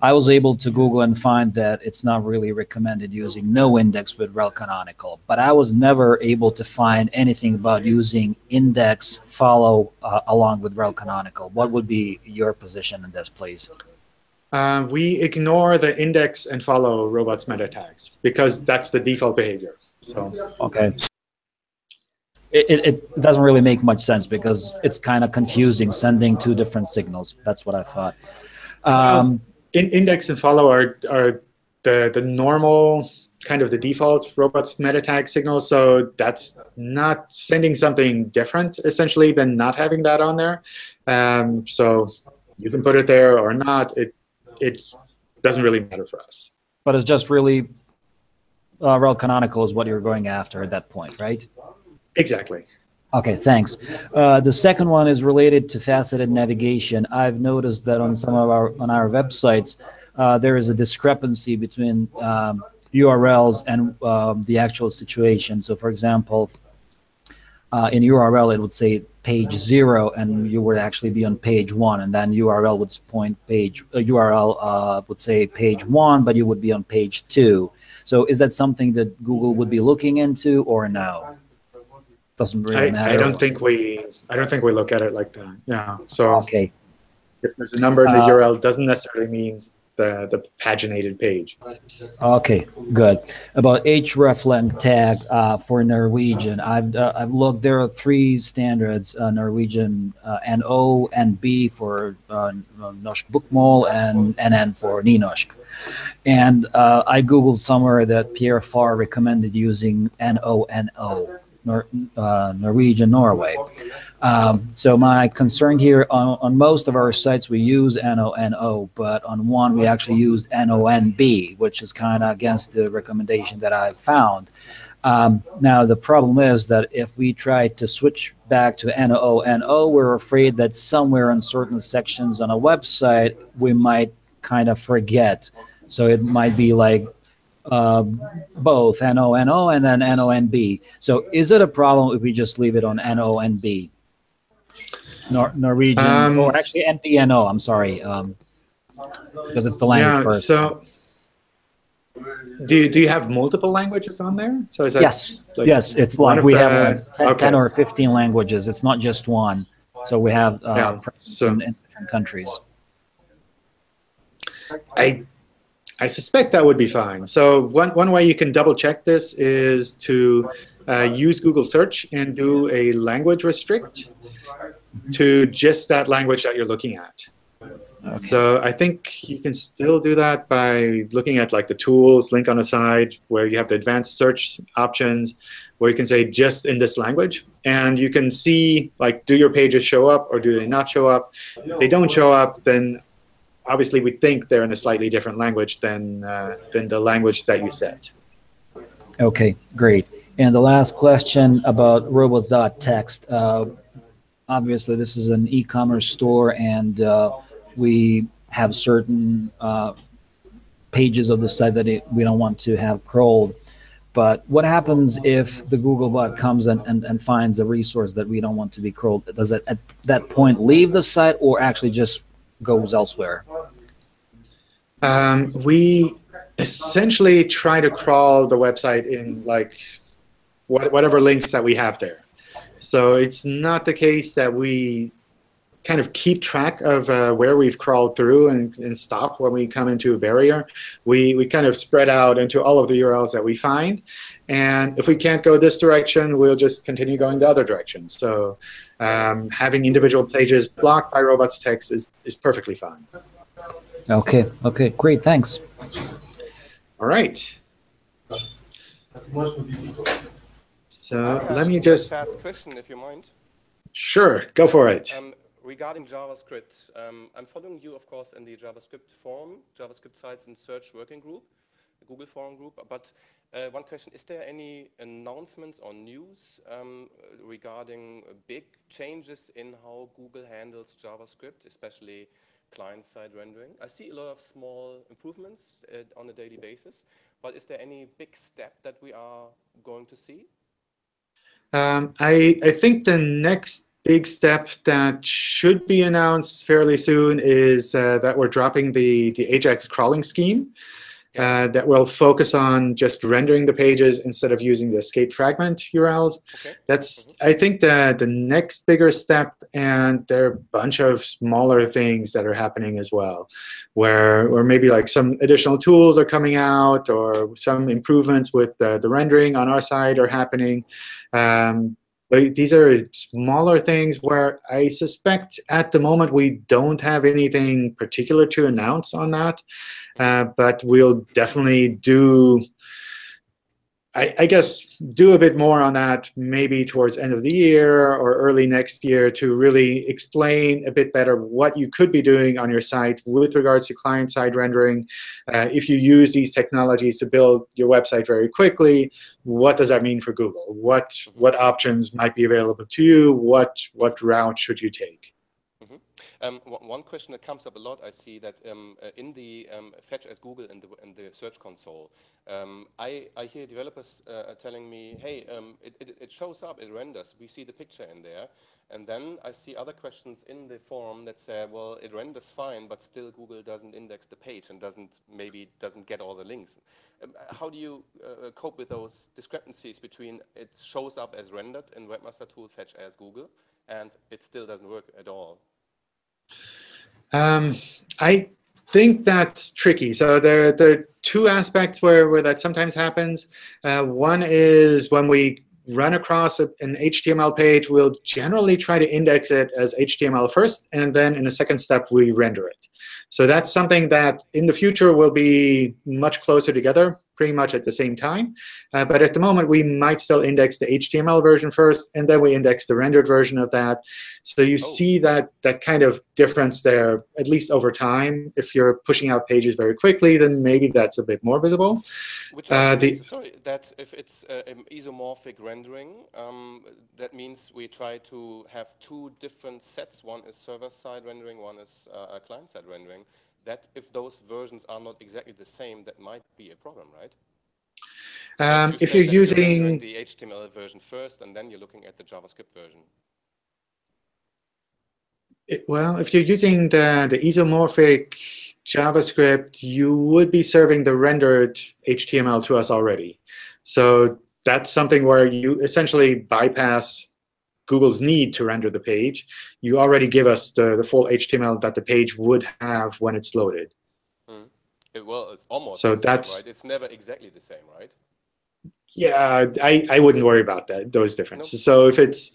I was able to Google and find that it's not really recommended using no index with rel canonical, but I was never able to find anything about using index follow along with rel canonical. What would be your position in this, please? We ignore the index and follow robots meta tags because that's the default behavior. So okay. It doesn't really make much sense because it's kind of confusing sending 2 different signals. That's what I thought. Index and follow are the normal, kind of the default robots meta tag signal. So that's not sending something different, essentially, than not having that on there. So you can put it there or not. It doesn't really matter for us. But it's just really rel canonical is what you're going after at that point, right? Exactly. Okay, thanks. The second one is related to faceted navigation. I've noticed that on some of our websites, there is a discrepancy between URLs and the actual situation. So, for example, in URL it would say page 0, and you would actually be on page 1, and then URL would point URL would say page 1, but you would be on page 2. So, is that something that Google would be looking into, or no? Doesn't really matter. I don't think we look at it like that. Yeah. So okay. if there's a number in the URL, doesn't necessarily mean the paginated page. Okay, good. About hreflang tag for Norwegian, I've looked. There are 3 standards: Norwegian NO, NB for Norsk Bokmål, and NN for Nynorsk. And I googled somewhere that Pierre Farr recommended using NONO, Norwegian Norway. So my concern here, on most of our sites we use NONO, but on one we actually used NONB, which is kind of against the recommendation that I've found. Now the problem is that if we try to switch back to NONO, we're afraid that somewhere in certain sections on a website we might kind of forget. So it might be like both NONO and then NONB. So is it a problem if we just leave it on NONB? Norwegian, or actually NPNO, I'm sorry, because it's the language first. So do you have multiple languages on there? So is that yes, like yes, it's like we have 10 or 15 languages. It's not just one. So we have presence in different countries. I suspect that would be fine. So one way you can double check this is to use Google Search and do a language restrict to just that language that you're looking at. Okay. So I think you can still do that by looking at like the tools link on the side where you have the advanced search options where you can say just in this language. And you can see like, do your pages show up or do they not show up? If they don't show up, then obviously we think they're in a slightly different language than the language that you set. Okay, great. And the last question about robots.txt. Obviously, this is an e-commerce store, and we have certain pages of the site that we don't want to have crawled. But what happens if the Googlebot comes and finds a resource that we don't want to be crawled? Does it at that point leave the site or actually just goes elsewhere? We essentially try to crawl the website in like whatever links that we have there. So it's not the case that we kind of keep track of where we've crawled through and stop when we come into a barrier. We kind of spread out into all of the URLs that we find. And if we can't go this direction, we'll just continue going the other direction. So having individual pages blocked by robots.txt is perfectly fine. Okay, okay, great, thanks. All right. So let me just fast question, if you mind. Sure, go for it. Regarding JavaScript, I'm following you, of course, in the JavaScript forum, JavaScript Sites and Search Working Group, the Google Forum group. But one question, is there any announcements or news regarding big changes in how Google handles JavaScript, especially client-side rendering? I see a lot of small improvements on a daily basis, but is there any big step that we are going to see? I think the next big step that should be announced fairly soon is that we're dropping the Ajax crawling scheme. That will focus on just rendering the pages instead of using the escape fragment URLs. Okay. That's, I think, the next bigger step, and there are a bunch of smaller things that are happening as well, where maybe like some additional tools are coming out, or some improvements with the rendering on our side are happening. But these are smaller things where I suspect at the moment we don't have anything particular to announce on that. But we'll definitely do, I guess, do a bit more on that maybe towards end of the year or early next year to really explain a bit better what you could be doing on your site with regards to client-side rendering. If you use these technologies to build your website very quickly, what does that mean for Google? What options might be available to you? What route should you take? One question that comes up a lot, I see that in the fetch as Google in the Search Console, I hear developers telling me, hey, it shows up, it renders, we see the picture in there. And then I see other questions in the forum that say, well, it renders fine, but still Google doesn't index the page and maybe doesn't get all the links. How do you cope with those discrepancies between it shows up as rendered in Webmaster Tool fetch as Google and it still doesn't work at all? I think that's tricky. So there are two aspects where that sometimes happens. One is when we run across an HTML page, we'll generally try to index it as HTML first, and then in a second step, we render it. So that's something that in the future will be much closer together, pretty much at the same time. But at the moment, we might still index the HTML version first, and then we index the rendered version of that. So you see that kind of difference there, at least over time. If you're pushing out pages very quickly, then maybe that's a bit more visible. Which also means, sorry, that if it's isomorphic rendering, that means we try to have two different sets. One is server-side rendering, one is client-side rendering. That if those versions are not exactly the same, that might be a problem, right? If you're using the HTML version first, and then you're looking at the JavaScript version. Well, if you're using the isomorphic JavaScript, you would be serving the rendered HTML to us already. So that's something where you essentially bypass Google's need to render the page. You already give us the full HTML that the page would have when it's loaded. Well, it's almost so the same, that's, right? It's never exactly the same, right? Yeah, I wouldn't worry about those differences. So if it's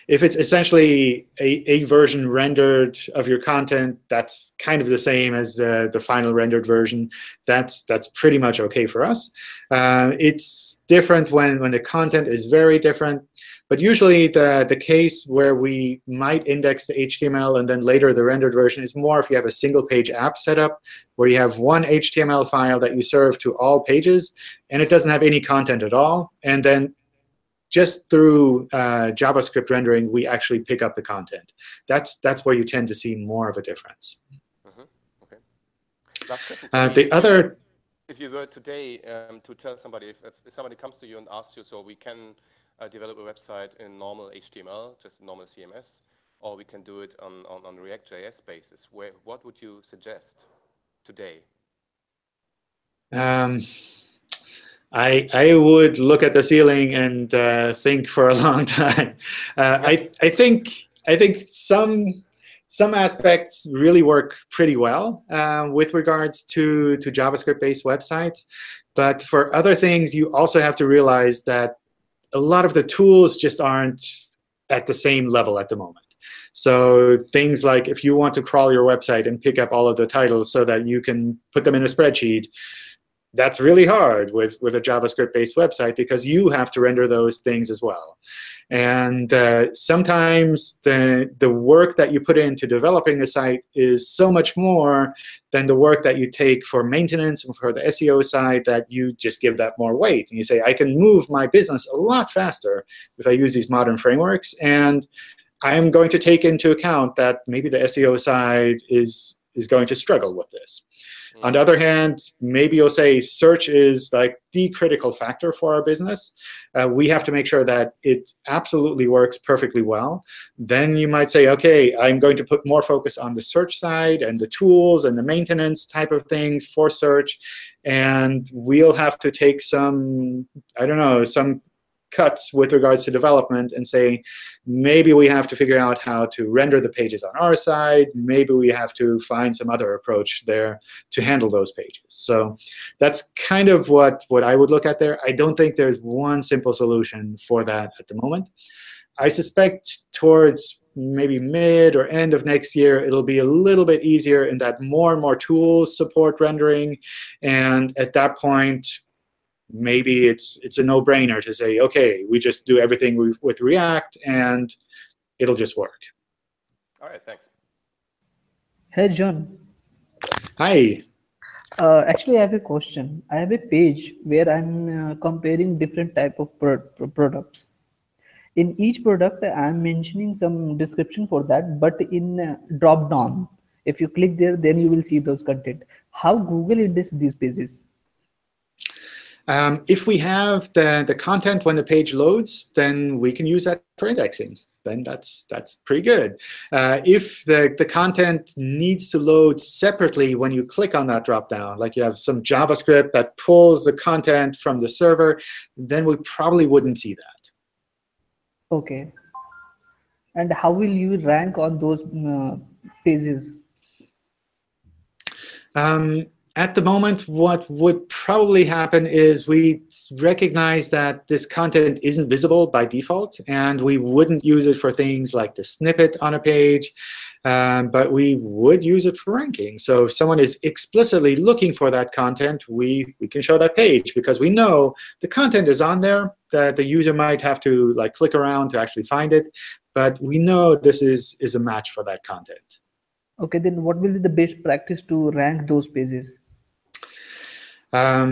essentially a version rendered of your content that's kind of the same as the final rendered version, that's pretty much OK for us. It's different when the content is very different. But usually the case where we might index the HTML and then later the rendered version is more if you have a single page app set up where you have one HTML file that you serve to all pages, and it doesn't have any content at all. And then just through JavaScript rendering, we actually pick up the content. That's where you tend to see more of a difference. OK. Last question. If you were today to tell somebody, if somebody comes to you and asks you, so we can develop a website in normal HTML, just normal CMS, or we can do it on React.js basis, what would you suggest today? I would look at the ceiling and think for a long time. I think some aspects really work pretty well with regards to JavaScript-based websites. But for other things, you also have to realize that a lot of the tools just aren't at the same level at the moment. So things like if you want to crawl your website and pick up all of the titles so that you can put them in a spreadsheet, that's really hard with a JavaScript-based website because you have to render those things as well. And sometimes the work that you put into developing the site is so much more than the work that you take for maintenance and for the SEO side that you just give that more weight. And you say, I can move my business a lot faster if I use these modern frameworks. And I'm going to take into account that maybe the SEO side is going to struggle with this. On the other hand, maybe you'll say search is like the critical factor for our business. We have to make sure that it absolutely works perfectly well. Then you might say, OK, I'm going to put more focus on the search side and the tools and the maintenance type of things for search. And we'll have to take some, I don't know, some cuts with regards to development and say, maybe we have to figure out how to render the pages on our side. Maybe we have to find some other approach there to handle those pages. So that's kind of what I would look at there. I don't think there's one simple solution for that at the moment. I suspect towards maybe mid or end of next year, it'll be a little bit easier in that more and more tools support rendering. And at that point, maybe it's a no-brainer to say, OK, we just do everything with React, and it'll just work. All right, thanks. Hey, John. Hi. Actually, I have a question. I have a page where I'm comparing different type of products. In each product, I'm mentioning some description for that, but in drop-down, if you click there, then you will see those content. How Google indexes these pages? If we have the content when the page loads, then we can use that for indexing. Then that's pretty good. If the content needs to load separately when you click on that dropdown, like you have some JavaScript that pulls the content from the server, then we probably wouldn't see that. OK. And how will you rank on those pages? At the moment, what would probably happen is we recognize that this content isn't visible by default, and we wouldn't use it for things like the snippet on a page, but we would use it for ranking. So if someone is explicitly looking for that content, we can show that page because we know the content is on there. That the user might have to click around to actually find it, but we know this is a match for that content. Okay, then what will be the best practice to rank those pages? I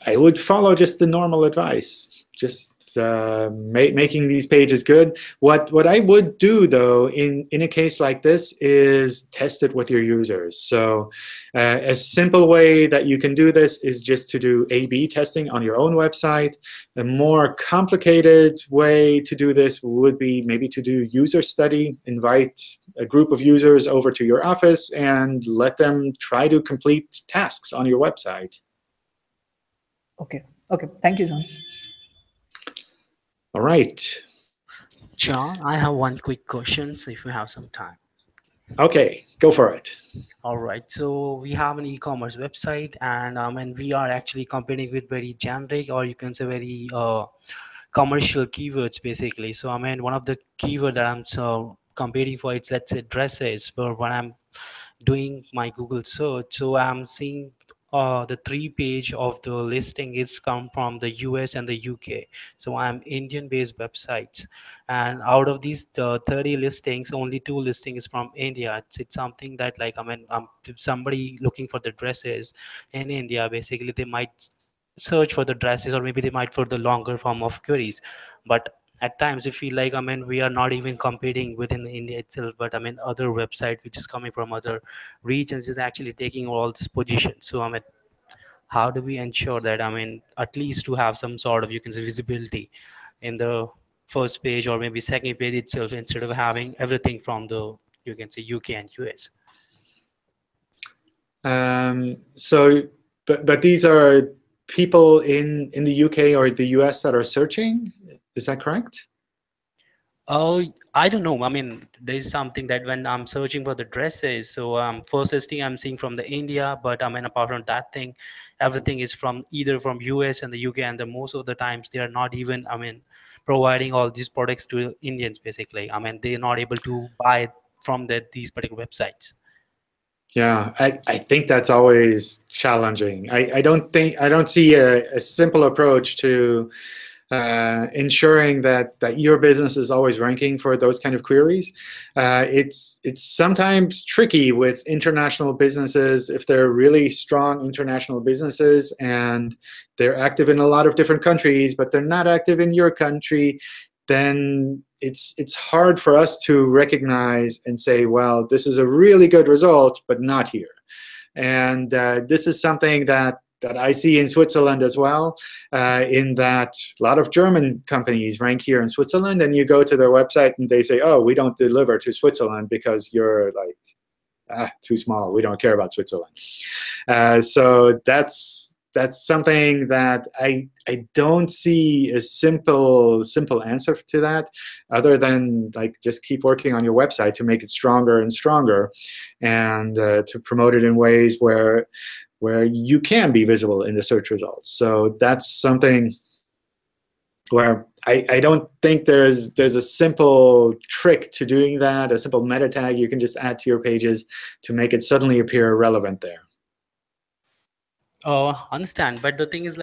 would follow just the normal advice, just making these pages good. What I would do, though, in a case like this is test it with your users. So a simple way that you can do this is just to do A/B testing on your own website. A more complicated way to do this would be maybe to do user study, invite a group of users over to your office and let them try to complete tasks on your website. Okay. Okay. Thank you, John. All right. John, I have one quick question, so if you have some time. OK, go for it. All right. So we have an e-commerce website, and we are actually competing with very generic, or you can say very commercial keywords, basically. So one of the keywords that I'm competing for, it's, let's say, dresses. But when I'm doing my Google search, so I'm seeing the 3 page of the listing is come from the US and the UK. So I'm Indian-based websites, and out of these 30 listings, only 2 listings from India. It's something that if somebody looking for the dresses in India, basically they might search for the dresses, or maybe they might for the longer form of queries. But at times we feel like we are not even competing within India itself, but other website which is coming from other regions is actually taking all this position. So how do we ensure that at least to have some sort of, you can say, visibility in the first page or maybe second page itself, instead of having everything from the, you can say, UK and US? But these are people in the UK or the US that are searching. Is that correct? Oh, I don't know. There is something that when I'm searching for the dresses, so first listing I'm seeing from the India, but apart from that thing, everything is from either from US and the UK, and most of the times they are not even providing all these products to Indians, basically. They are not able to buy from these particular websites. Yeah, I think that's always challenging. I don't see a simple approach to ensuring that your business is always ranking for those kind of queries. It's sometimes tricky with international businesses. If they're really strong international businesses and they're active in a lot of different countries, but they're not active in your country, then it's hard for us to recognize and say, well, this is a really good result, but not here. And this is something that I see in Switzerland as well, in that a lot of German companies rank here in Switzerland, and you go to their website and they say, oh, we don't deliver to Switzerland because you're too small. We don't care about Switzerland. So that's something that I don't see a simple answer to that, other than just keep working on your website to make it stronger and stronger, and to promote it in ways where you can be visible in the search results. So that's something where I don't think there's a simple trick to doing that, a simple meta tag you can just add to your pages to make it suddenly appear relevant there. Oh, understand. But the thing is,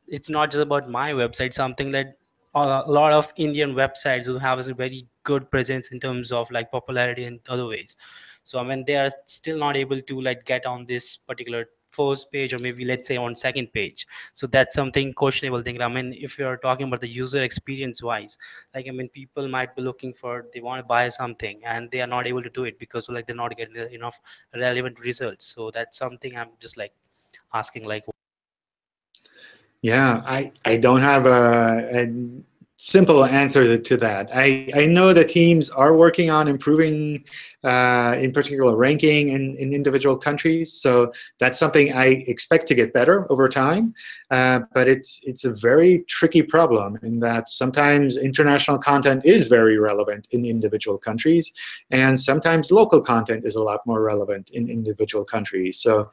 it's not just about my website. Something that a lot of Indian websites who have a very good presence in terms of popularity in other ways. So they are still not able to get on this particular first page, or maybe let's say on second page. So that's something questionable thing. If you're talking about the user experience wise, people might be looking for, they want to buy something and they are not able to do it because they're not getting enough relevant results. So that's something I'm just asking. Yeah, I don't have simple answer to that. I know the teams are working on improving, in particular, ranking in individual countries. So that's something I expect to get better over time. But it's a very tricky problem in that sometimes international content is very relevant in individual countries, and sometimes local content is a lot more relevant in individual countries. So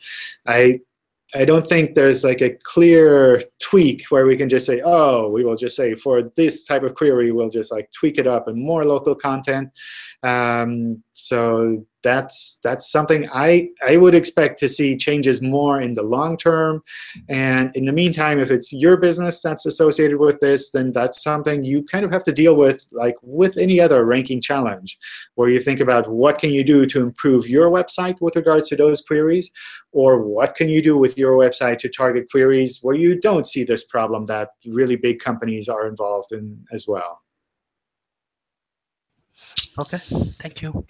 I don't think there's like a clear tweak where we can just say, oh, we will just say for this type of query, we'll just like tweak it up and more local content. So that's something I would expect to see changes more in the long term. And in the meantime, if it's your business that's associated with this, then that's something you kind of have to deal with, like with any other ranking challenge, where you think about what can you do to improve your website with regards to those queries, or what can you do with your website to target queries where you don't see this problem that really big companies are involved in as well. Okay, thank you.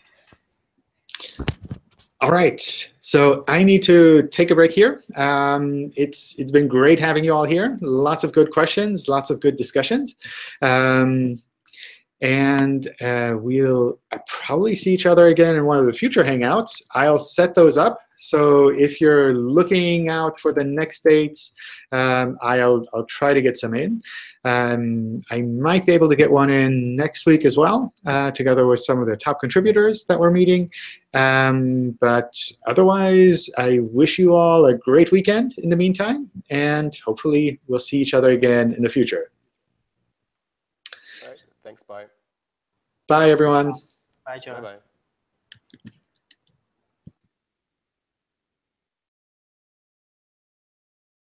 All right, so I need to take a break here. It's been great having you all here. Lots of good questions, lots of good discussions. And we'll probably see each other again in one of the future Hangouts. I'll set those up. So if you're looking out for the next dates, I'll try to get some in. I might be able to get one in next week as well, together with some of the top contributors that we're meeting. But otherwise, I wish you all a great weekend in the meantime, and hopefully we'll see each other again in the future. All right. Thanks. Bye. Bye, everyone. Bye, John. Bye-bye.